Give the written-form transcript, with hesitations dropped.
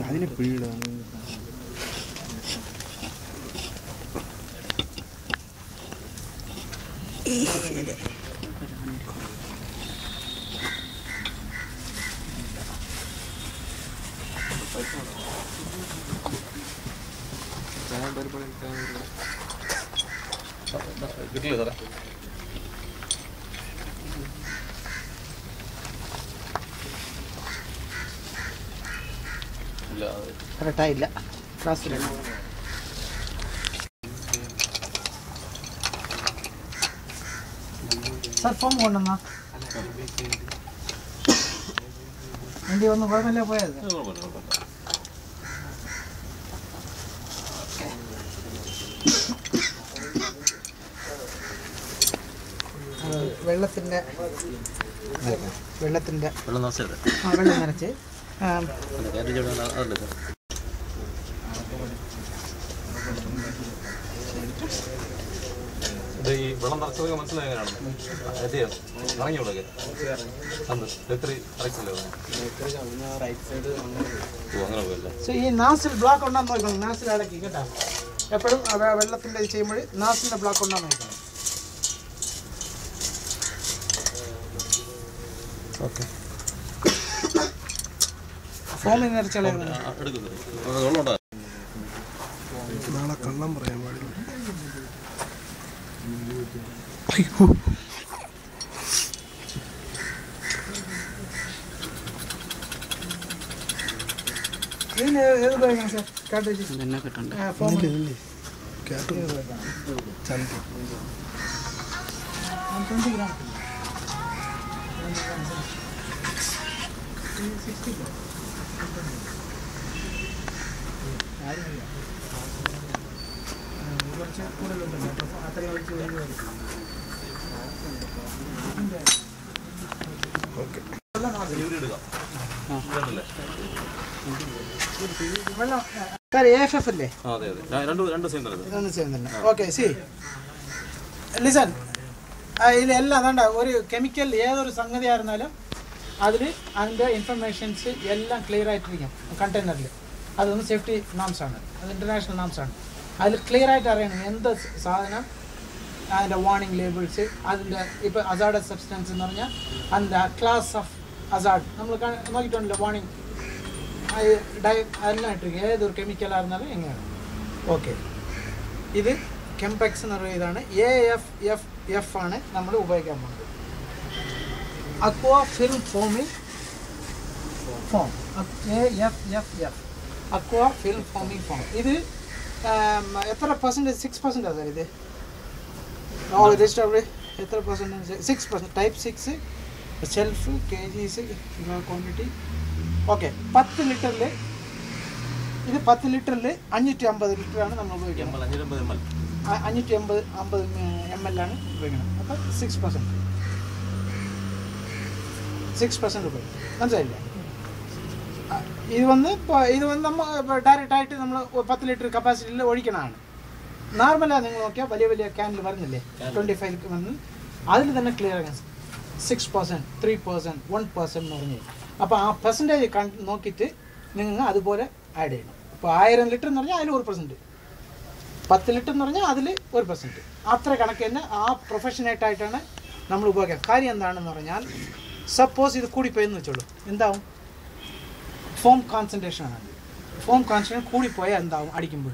അതിനെ പിടിയിടുക. കിട്ടില്ല സാറേ. ഇല്ല കറക്റ്റായില്ല. ക്ലാസ്സിലാണ് സാർ ഫോം കൊണ്ടുവന്നാ വണ്ടി ഒന്നും കുഴപ്പമില്ല പോയത്. വെള്ളത്തിൻ്റെ വെള്ളം നിറച്ച് ഈ വെള്ളം നിറച്ചതൊക്കെ മനസ്സിലായതാണ്. ഇറങ്ങിയോളൊക്കെ അങ്ങനെ പോയല്ലേ. ഈ നാസിൽ ബ്ലോക്ക് ഉണ്ടാന്ന് നോക്കണം. നാസിൽ അടക്കി കേട്ടോ. എപ്പോഴും വെള്ളത്തിൻ്റെ ഇത് ചെയ്യുമ്പോൾ നാസിൻ്റെ ബ്ലോക്ക് ഉണ്ടാന്ന് നോക്കണം. ഓക്കെ ഫോമിൽ നിറച്ചാൽ നാളെ കള്ളം പറയാൻ പാടില്ല. ഇതിന് ഏത് ഉപയോഗിക്കണം സാർ? കാർട്ടേജ് ഫോമിൽ ചന്തി 20 gram. കുറച്ച് കൂടുതലുണ്ടല്ലോ. അപ്പോൾ അത്രയും ഒഴിച്ച് വെള്ളം സാർ AFF അല്ലേ? രണ്ട് സെയിം തന്നെ. ഓക്കെ സി ലിസൺ, ഇതിലെല്ലാം അതാണ്ട ഒരു കെമിക്കൽ ഏതൊരു സംഗതി ആയിരുന്നാലും അതിൽ അതിൻ്റെ ഇൻഫർമേഷൻസ് എല്ലാം ക്ലിയർ ആയിട്ടിരിക്കും കണ്ടെയ്നറിൽ. അതൊന്ന് സേഫ്റ്റി നോംസാണ്, അത് ഇൻ്റർനാഷണൽ നോംസാണ്. അതിൽ ക്ലിയർ ആയിട്ട് അറിയണം എന്ത് സാധനം, അതിൻ്റെ വാർണിംഗ് ലേബിൾസ്, അതിൻ്റെ ഇപ്പോൾ അസാർഡസ് സബ്സ്റ്റൻസ് എന്ന് പറഞ്ഞാൽ അതിൻ്റെ ക്ലാസ് ഓഫ് അസാർഡ് നമ്മൾ നോക്കിയിട്ടുണ്ടല്ലോ. വാർണിംഗ് അതെല്ലാം ഇട്ടിരിക്കും, ഏതൊരു കെമിക്കലായിരുന്നാലും എങ്ങനെയാണ്. ഓക്കെ, ഇത് കെംപെക്സ് എന്ന് പറയുന്ന ഇതാണ്. AFF ആണ് നമ്മൾ ഉപയോഗിക്കാൻ പോകുന്നത്. അക്വാ ഫിൽം ഫോമിംഗ് ഫോം, AFF അക്വാ ഫിൽം ഫോമിംഗ് ഫോം. ഇത് എത്ര പെർസെൻറ്റേജ്? 6% സാർ ഇത്. രജിസ്റ്റർ എത്ര percentage? 6%. Type 6 shelf KGs quantity. Okay, 10 ലിറ്ററിൽ ഇത് 10 ലിറ്ററിൽ 550 ലിറ്ററാണ് നമ്മൾ ഉപയോഗിക്കുന്നത്. 550 ml ആണ് ഉപയോഗിക്കുന്നത്. അപ്പോൾ 6% ഉപയോഗിക്കും. മനസ്സിലായില്ലേ? ഇത് നമ്മൾ ഡയറക്റ്റായിട്ട് നമ്മൾ 10 ലിറ്റർ കപ്പാസിറ്റിയിൽ ഒഴിക്കണതാണ്. നോർമലാണ് നിങ്ങൾ നോക്കിയാൽ വലിയ വലിയ ക്യാനിൽ വരുന്നില്ലേ 25 വന്ന് അതിൽ തന്നെ ക്ലിയർ ആകാൻ 6%, 3%, 1% എന്ന് പറഞ്ഞു. അപ്പോൾ ആ പെർസെൻറ്റേജ് നോക്കിയിട്ട് നിങ്ങൾ അതുപോലെ ആഡ് ചെയ്യണം. ഇപ്പോൾ 1000 ലിറ്റർ എന്ന് പറഞ്ഞാൽ അതിൽ 1%, 10 ലിറ്റർ എന്ന് പറഞ്ഞാൽ അതിൽ 1%. അത്ര കണക്ക് തന്നെ ആ പ്രൊഫഷനായിട്ടാണ് നമ്മൾ ഉപയോഗിക്കുക. കാര്യം എന്താണെന്ന് പറഞ്ഞാൽ സപ്പോസ് ഇത് കൂടിപ്പോയെന്ന് വെച്ചോളൂ, എന്താവും? ഫോം കോൺസെൻട്രേഷൻ ആണ്. ഫോം കോൺസെൻട്രേഷൻ കൂടിപ്പോയാൽ എന്താവും? അടിക്കുമ്പോൾ